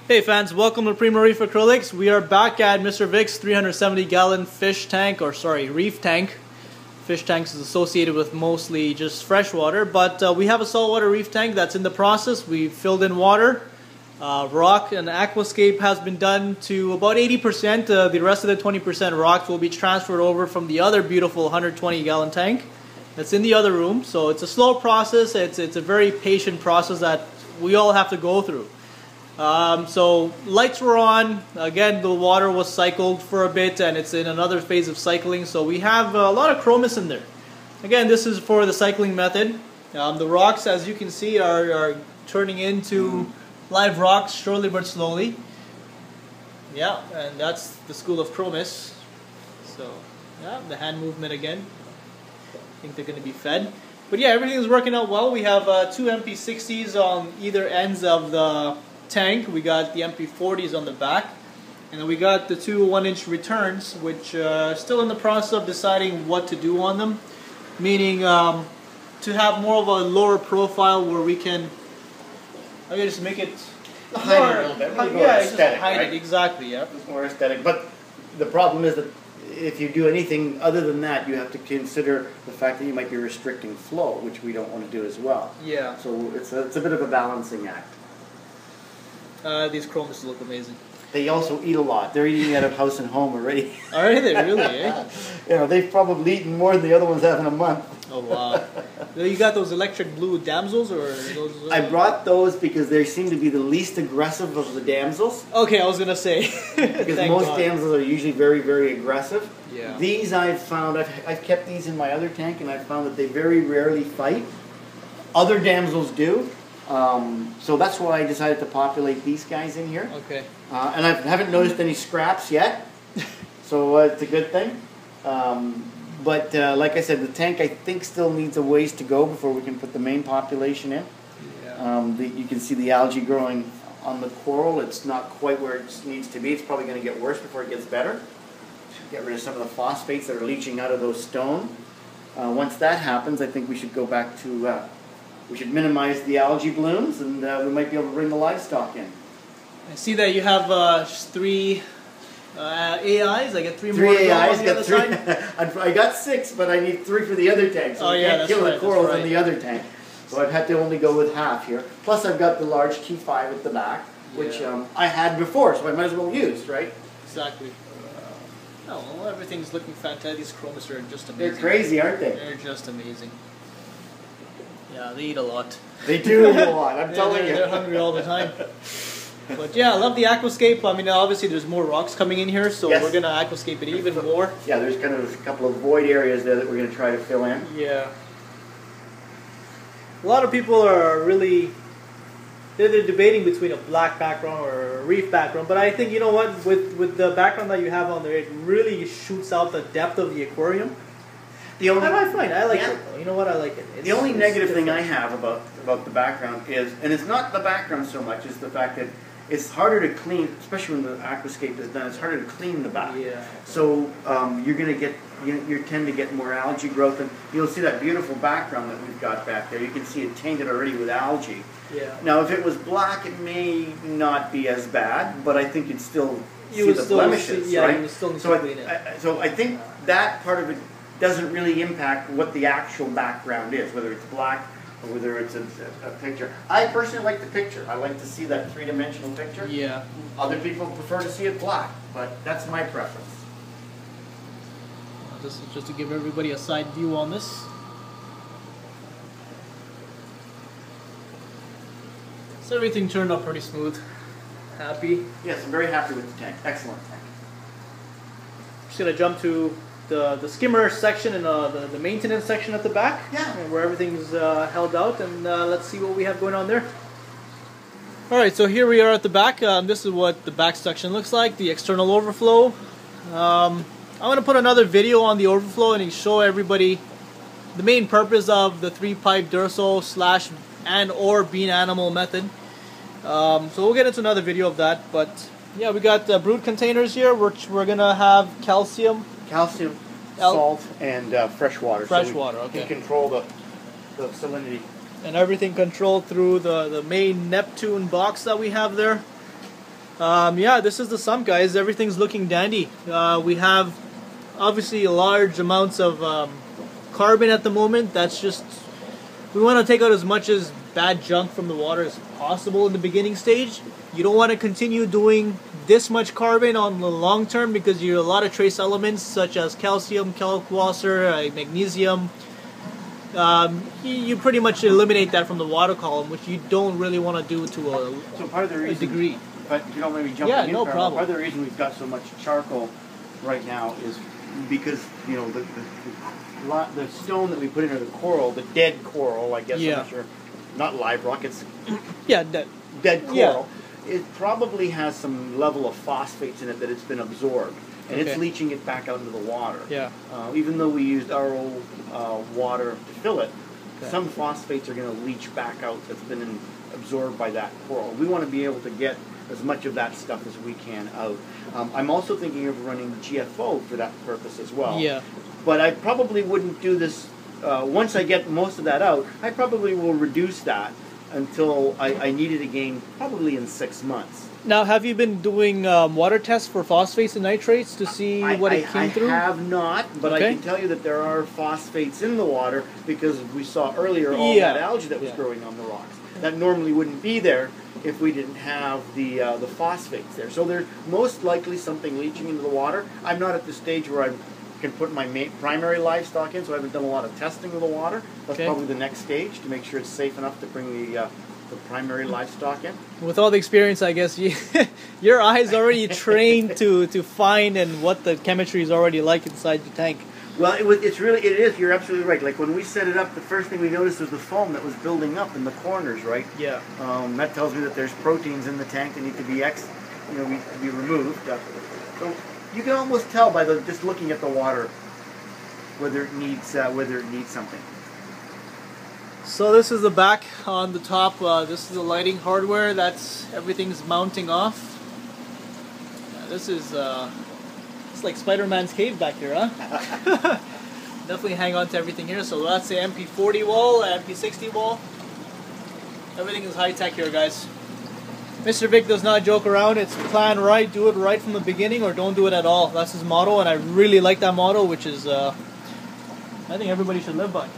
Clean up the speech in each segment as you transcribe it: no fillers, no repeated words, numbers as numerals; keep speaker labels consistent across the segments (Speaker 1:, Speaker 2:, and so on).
Speaker 1: Hey fans, welcome to Primo Reef Acrylics. We are back at Mr. Vic's 370-gallon fish tank, or sorry, reef tank. Fish tanks is associated with mostly just fresh water, but we have a saltwater reef tank that's in the process. We filled in water, rock, and aquascape has been done to about 80%. The rest of the 20% rocks will be transferred over from the other beautiful 120-gallon tank that's in the other room. So it's a slow process. It's a very patient process that we all have to go through. So lights were on. Again, the water was cycled for a bit and it's in another phase of cycling, so we have a lot of chromis in there. Again, this is for the cycling method. The rocks, as you can see, are turning into live rocks slowly but slowly. Yeah, and that's the school of chromis. So yeah, the hand movement again. I think they're going to be fed. But yeah, everything is working out well. We have two MP60s on either ends of the tank. We got the MP40s on the back, and then we got the two 1-inch returns, which still in the process of deciding what to do on them, meaning to have more of a lower profile where we can just make it
Speaker 2: hide it a little bit, really
Speaker 1: yeah,
Speaker 2: aesthetic,
Speaker 1: just hide
Speaker 2: right?
Speaker 1: it, exactly, yeah.
Speaker 2: It's more aesthetic, but the problem is that if you do anything other than that, you have to consider the fact that you might be restricting flow, which we don't want to do as well.
Speaker 1: Yeah.
Speaker 2: So it's a bit of a balancing act.
Speaker 1: These chromis look amazing.
Speaker 2: They also eat a lot. They're eating out of house and home already.
Speaker 1: Are they really, eh?
Speaker 2: You know, they've probably eaten more than the other ones have in a month.
Speaker 1: Oh wow. You got those electric blue damsels, or those?
Speaker 2: I brought those because they seem to be the least aggressive of the damsels.
Speaker 1: Okay, I was gonna say.
Speaker 2: Because most damsels are usually very, very aggressive.
Speaker 1: Yeah.
Speaker 2: These I've found, I've kept these in my other tank, and I've found that they very rarely fight. Other damsels do. So that's why I decided to populate these guys in here.
Speaker 1: Okay.
Speaker 2: And I haven't noticed any scraps yet, so it's a good thing. But like I said, the tank I think still needs a ways to go before we can put the main population in. Yeah. You can see the algae growing on the coral. It's not quite where it needs to be. It's probably going to get worse before it gets better. Get rid of some of the phosphates that are leaching out of those stone. Once that happens, I think we should go back to... we should minimize the algae blooms, and we might be able to bring the livestock in.
Speaker 1: I see that you have three AIs. I get three more
Speaker 2: AIs,
Speaker 1: on the other side.
Speaker 2: I got 6, but I need 3 for the other tank, so I can't kill the corals in the other tank. So I've had to only go with half here. Plus I've got the large T5 at the back, which I had before, so I might as well use, right?
Speaker 1: Exactly. Oh, well, everything's looking fantastic. These chromis are just amazing.
Speaker 2: They're crazy, aren't they?
Speaker 1: They're just amazing. Yeah, they eat a lot.
Speaker 2: They do eat a lot, I'm telling you.
Speaker 1: They're hungry all the time. But yeah, I love the aquascape. I mean, obviously there's more rocks coming in here, so we're going to aquascape it even more.
Speaker 2: Yeah, there's kind of a couple of void areas there that we're going to try to fill in.
Speaker 1: Yeah. A lot of people are really... They're debating between a black background or a reef background, but I think, you know what, with the background that you have on there, it really shoots out the depth of the aquarium. I like it. You know what? I like it.
Speaker 2: The only negative thing I have about the background is, and it's not the background so much, is the fact that it's harder to clean, especially when the aquascape is done. It's harder to clean the back.
Speaker 1: Yeah.
Speaker 2: So you're going to get, you tend to get more algae growth, and you'll see that beautiful background that we've got back there. You can see it tainted already with algae.
Speaker 1: Yeah.
Speaker 2: Now, if it was black, it may not be as bad, but I think you'd still see the blemishes, right?
Speaker 1: You would still need to clean it.
Speaker 2: So I think that part of it doesn't really impact what the actual background is, whether it's black or whether it's a picture. I personally like the picture. I like to see that three-dimensional picture.
Speaker 1: Yeah.
Speaker 2: Other people prefer to see it black, but that's my preference.
Speaker 1: This is just to give everybody a side view on this. So everything turned out pretty smooth. Happy.
Speaker 2: Yes, I'm very happy with the tank. Excellent tank.
Speaker 1: Just gonna jump to the skimmer section and the maintenance section at the back.
Speaker 2: Yeah.
Speaker 1: Where everything's held out, and let's see what we have going on there. Alright, so here we are at the back. This is what the back section looks like, the external overflow. I'm going to put another video on the overflow and show everybody the main purpose of the 3-pipe Durso / and or bean animal method. So we'll get into another video of that, but yeah, we got brood containers here, which we're going to have calcium,
Speaker 2: salt, and fresh water.
Speaker 1: Fresh water, okay.
Speaker 2: You control the salinity.
Speaker 1: And everything controlled through the main Neptune box that we have there. Yeah, this is the sump, guys. Everything's looking dandy. We have obviously large amounts of carbon at the moment. That's just, we want to take out as much as bad junk from the water as possible in the beginning stage. You don't want to continue doing this much carbon on the long term because you have a lot of trace elements such as calcium, kalkwasser, magnesium. You pretty much eliminate that from the water column, which you don't really want to do to a degree.
Speaker 2: But you don't maybe jump in.
Speaker 1: No problem.
Speaker 2: Part of the reason we've got so much charcoal right now is because the stone that we put into the coral, the dead coral, I guess. I'm not sure, not live rock. It's dead coral. It probably has some level of phosphates in it that it's been absorbed, and it's leaching it back out into the water. Even though we used RO water to fill it, some phosphates are going to leach back out that's been absorbed by that coral. We want to be able to get as much of that stuff as we can out. I'm also thinking of running GFO for that purpose as well. But I probably wouldn't do this, once I get most of that out, I probably will reduce that until I need it again, probably in 6 months.
Speaker 1: Now, have you been doing water tests for phosphates and nitrates to see what it came through?
Speaker 2: I have not, but I can tell you that there are phosphates in the water because we saw earlier all that algae that was growing on the rocks. That normally wouldn't be there if we didn't have the phosphates there. So there's most likely something leaching into the water. I'm not at the stage where I can put my primary livestock in, so I haven't done a lot of testing of the water. That's probably the next stage to make sure it's safe enough to bring the primary livestock in.
Speaker 1: With all the experience, I guess your eye's already trained to find and what the chemistry is already like inside the tank.
Speaker 2: Well, it is. You're absolutely right. Like when we set it up, the first thing we noticed was the foam that was building up in the corners, right?
Speaker 1: Yeah.
Speaker 2: That tells me that there's proteins in the tank that need to be removed. So you can almost tell by just looking at the water whether it needs something.
Speaker 1: So this is the back on the top. This is the lighting hardware. Everything's mounting off. This is. It's like Spider-Man's cave back here, huh? Definitely hang on to everything here. So that's the MP40 wall, MP60 wall. Everything is high-tech here, guys. Mr. Vic does not joke around. It's plan right, do it right from the beginning, or don't do it at all. That's his motto, and I really like that motto, which is, I think everybody should live by.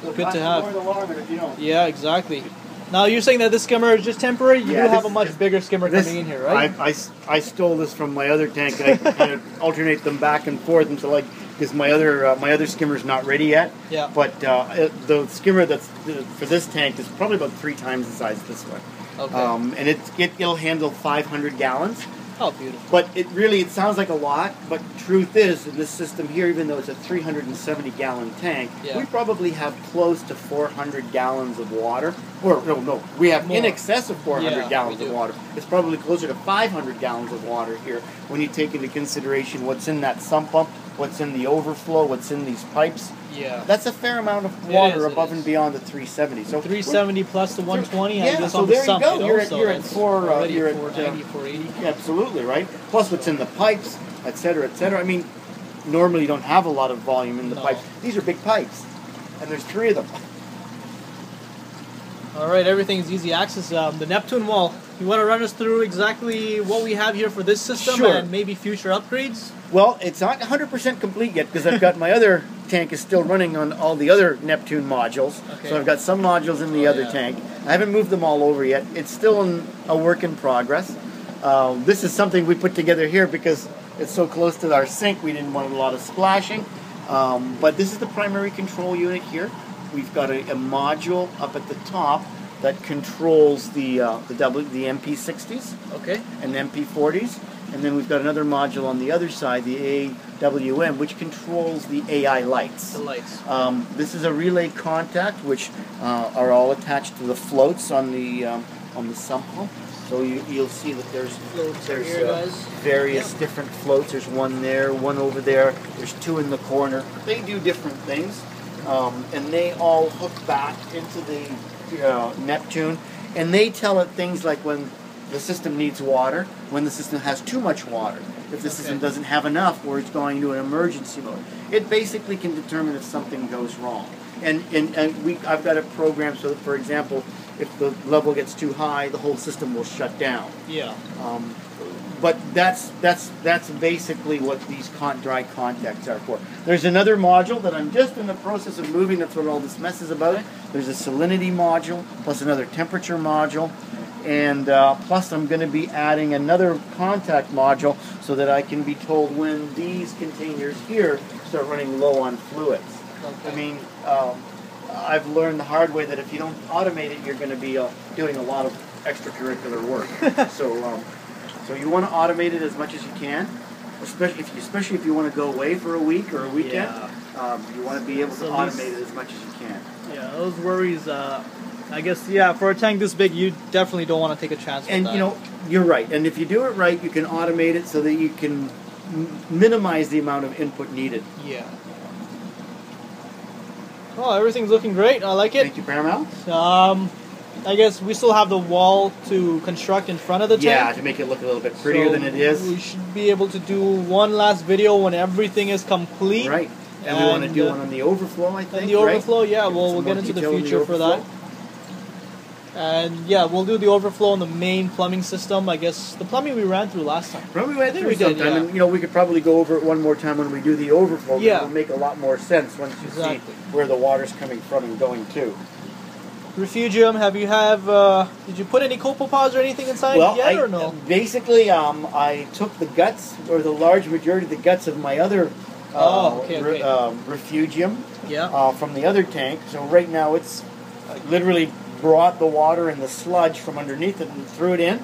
Speaker 2: So
Speaker 1: good to have.
Speaker 2: The longer if you don't.
Speaker 1: Yeah, exactly. Now you're saying that this skimmer is just temporary? You do have a much bigger skimmer coming in here, right?
Speaker 2: I stole this from my other tank. I kind of alternate them back and forth until because my other skimmer's not ready yet.
Speaker 1: Yeah.
Speaker 2: But the skimmer that's for this tank is probably about 3 times the size of this one.
Speaker 1: Okay.
Speaker 2: And it'll handle 500 gallons.
Speaker 1: Oh, beautiful.
Speaker 2: But it sounds like a lot, but truth is, in this system here, even though it's a 370-gallon tank, we probably have close to 400 gallons of water. Or, no, we have more. In excess of 400 gallons of water. It's probably closer to 500 gallons of water here when you take into consideration what's in that sump pump, what's in the overflow, what's in these pipes.
Speaker 1: Yeah.
Speaker 2: That's a fair amount of water above and beyond the 370. So
Speaker 1: 370 plus the 120.
Speaker 2: Yeah, so there you go. You're at
Speaker 1: 480, 480.
Speaker 2: Absolutely, right? Plus what's in the pipes, et cetera, et cetera. I mean, normally you don't have a lot of volume in the pipes. These are big pipes, and there's 3 of them.
Speaker 1: All right, everything's easy access. The Neptune wall. You want to run us through exactly what we have here for this system and maybe future upgrades?
Speaker 2: Well, it's not 100% complete yet because I've got my other tank is still running on all the other Neptune modules. Okay. So I've got some modules in the other tank. I haven't moved them all over yet. It's still a work in progress. This is something we put together here because it's so close to our sink. We didn't want a lot of splashing. But this is the primary control unit here. We've got a module up at the top that controls the MP60s, and MP40s, and then we've got another module on the other side, the AWM, which controls the AI lights.
Speaker 1: The lights.
Speaker 2: This is a relay contact, which are all attached to the floats on the sump pump. So you'll see that there's various different floats. There's one there, one over there. There's 2 in the corner. They do different things, and they all hook back into the Neptune, and they tell it things like when the system needs water, when the system has too much water, if the system doesn't have enough, or it's going into an emergency mode. It basically can determine if something goes wrong. And I've got a program so that, for example, if the level gets too high, the whole system will shut down.
Speaker 1: Yeah.
Speaker 2: but that's basically what these dry contacts are for. There's another module that I'm just in the process of moving. That's what all this mess is about. There's a salinity module, plus another temperature module, and plus I'm going to be adding another contact module so that I can be told when these containers here start running low on fluids. I mean, I've learned the hard way that if you don't automate it, you're going to be doing a lot of extracurricular work. So you want to automate it as much as you can, especially if you want to go away for a week or a weekend. Yeah. You want to be able to automate it as much as you can.
Speaker 1: Yeah, those worries. I guess, yeah, for a tank this big, you definitely don't want to take a chance with that.
Speaker 2: You know, you're right. And if you do it right, you can automate it so that you can minimize the amount of input needed.
Speaker 1: Yeah. Oh, everything's looking great. I like it.
Speaker 2: Thank you, Paramount.
Speaker 1: I guess we still have the wall to construct in front of the tank.
Speaker 2: Yeah, to make it look a little bit prettier than it is.
Speaker 1: We should be able to do one last video when everything is complete.
Speaker 2: Right. And we want to do one on the overflow, I think.
Speaker 1: And the overflow, yeah. We'll get into the future for that. And yeah, we'll do the overflow on the main plumbing system. I guess the plumbing we ran through last time.
Speaker 2: Probably went through sometime, yeah. And you know, we could probably go over it one more time when we do the overflow. Yeah, it'll make a lot more sense once you see where the water's coming from and going to.
Speaker 1: Refugium, did you put any copepods or anything inside yet or no?
Speaker 2: Basically, I took the guts, or the large majority of the guts of my other Refugium from the other tank. So right now it's literally brought the water and the sludge from underneath it and threw it in.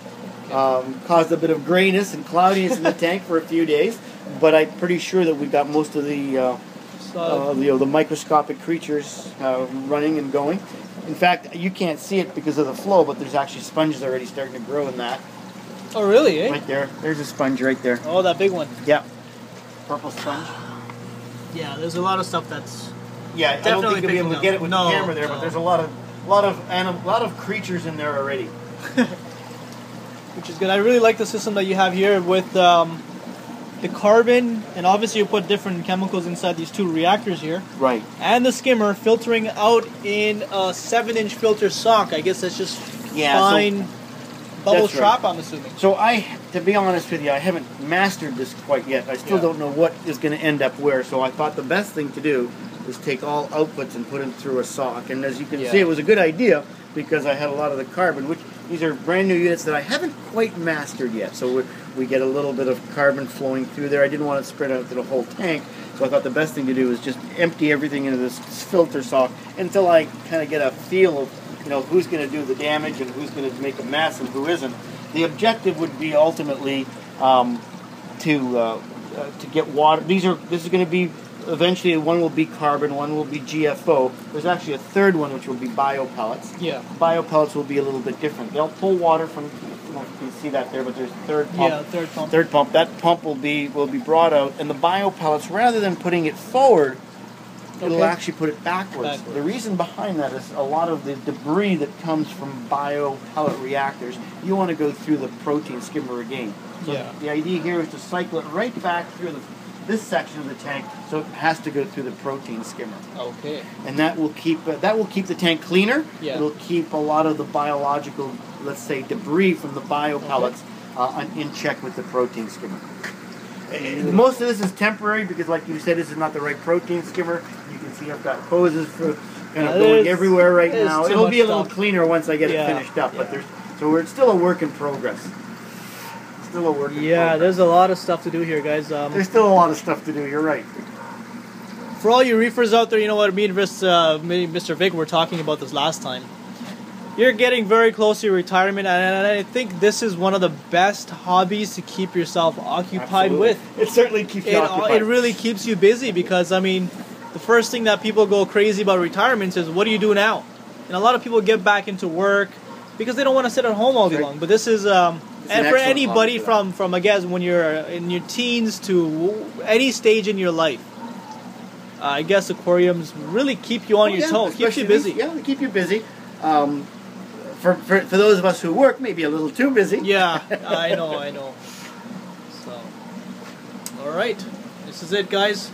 Speaker 2: Caused a bit of grayness and cloudiness in the tank for a few days, but I'm pretty sure that we got most of the microscopic creatures running and going. In fact, you can't see it because of the flow, but there's actually sponges already starting to grow in that.
Speaker 1: Oh, really? Eh?
Speaker 2: Right there. There's a sponge right there.
Speaker 1: Oh, that big one.
Speaker 2: Yeah. Purple sponge.
Speaker 1: Yeah, there's a lot of stuff that's.
Speaker 2: Yeah, I don't think you'll be able to get it with the camera there, but there's a lot of creatures in there already.
Speaker 1: Which is good. I really like the system that you have here with the carbon, and obviously you put different chemicals inside these two reactors here. Right. And the skimmer filtering out in a 7-inch filter sock. I guess that's just fine bubble trap, I'm assuming.
Speaker 2: So to be honest with you, I haven't mastered this quite yet. I still don't know what is going to end up where, so I thought the best thing to do was take all outputs and put them through a sock. And as you can see, it was a good idea because I had a lot of the carbon, which these are brand new units that I haven't quite mastered yet. So we get a little bit of carbon flowing through there. I didn't want to spread out to the whole tank, so I thought the best thing to do was just empty everything into this filter sock until I kind of get a feel of who's going to do the damage and who's going to make a mess and who isn't. The objective would be ultimately to get water. This is going to be eventually one will be carbon, one will be GFO. There's actually a third one which will be biopellets. Yeah. Biopellets will be a little bit different. They'll pull water from. I don't know if you can see that there, but there's a third pump.
Speaker 1: Yeah, third pump.
Speaker 2: Third pump. That pump will be brought out, and the biopellets, rather than putting it forward, it'll actually put it backwards. The reason behind that is a lot of the debris that comes from biopellet reactors, you want to go through the protein skimmer again. So the idea here is to cycle it right back through this section of the tank, so it has to go through the protein skimmer. Okay. And that will keep the tank cleaner. Yeah. It'll keep a lot of the biological, let's say, debris from the biopellets in check with the protein skimmer. Most of this is temporary because, like you said, this is not the right protein skimmer. You can see I've got hoses for kind of going everywhere right now. It'll be a little cleaner once I get it finished up, but it's still a work in progress. Still a work in progress.
Speaker 1: There's a lot of stuff to do here, guys.
Speaker 2: There's still a lot of stuff to do. You're right.
Speaker 1: For all you reefers out there, you know what? Me and Mr. Vic were talking about this last time. You're getting very close to your retirement, and I think this is one of the best hobbies to keep yourself occupied with.
Speaker 2: It certainly keeps you occupied.
Speaker 1: It really keeps you busy because, I mean, the first thing that people go crazy about retirement is, what do you do now? And a lot of people get back into work because they don't want to sit at home all day long. But this is, and for anybody from, I guess, when you're in your teens to any stage in your life, I guess aquariums really keep you on your toes, keep you busy.
Speaker 2: They keep you busy. For those of us who work, maybe a little too busy.
Speaker 1: Yeah, I know. So, all right, this is it, guys.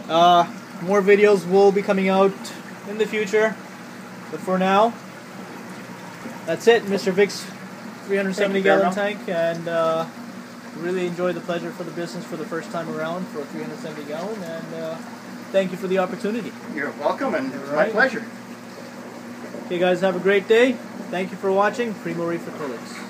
Speaker 1: More videos will be coming out in the future, but for now, that's it. Mr. Vic's 370-gallon tank, and really enjoyed the pleasure for the business for the first time around for a 370 gallon, and thank you for the opportunity.
Speaker 2: You're welcome, and it was my pleasure.
Speaker 1: Okay guys, have a great day. Thank you for watching Primo Reef Acrylics.